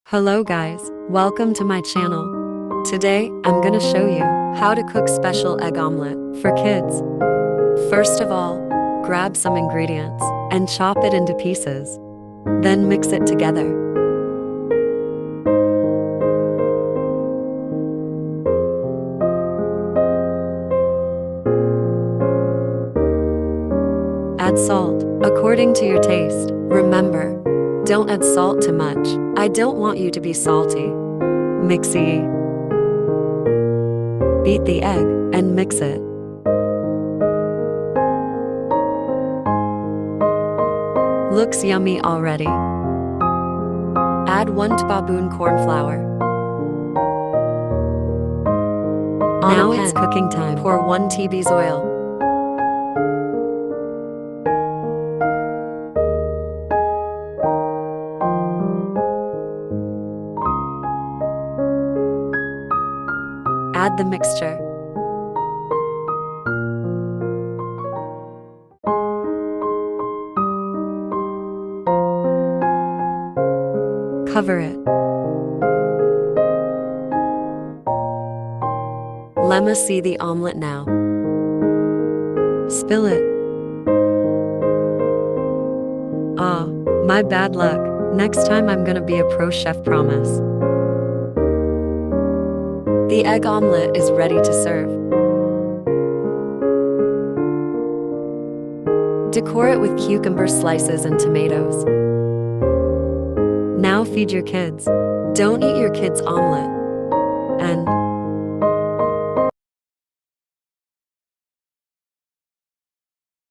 Hello guys, welcome to my channel. Today, I'm gonna show you how to cook special egg omelet for kids. First of all, grab some ingredients and chop it into pieces. Then mix it together. Add salt according to your taste. Remember, don't add salt too much. I don't want you to be salty. Mixy. Beat the egg and mix it. Looks yummy already. Add 1 tablespoon corn flour. Now it's cooking time. Pour 1 teaspoon oil. Add the mixture. Cover it. Let me see the omelet now. Spill it. Ah, my bad luck. Next time I'm gonna be a pro chef, promise. The egg omelet is ready to serve. Decor it with cucumber slices and tomatoes. Now feed your kids. Don't eat your kids' omelet. And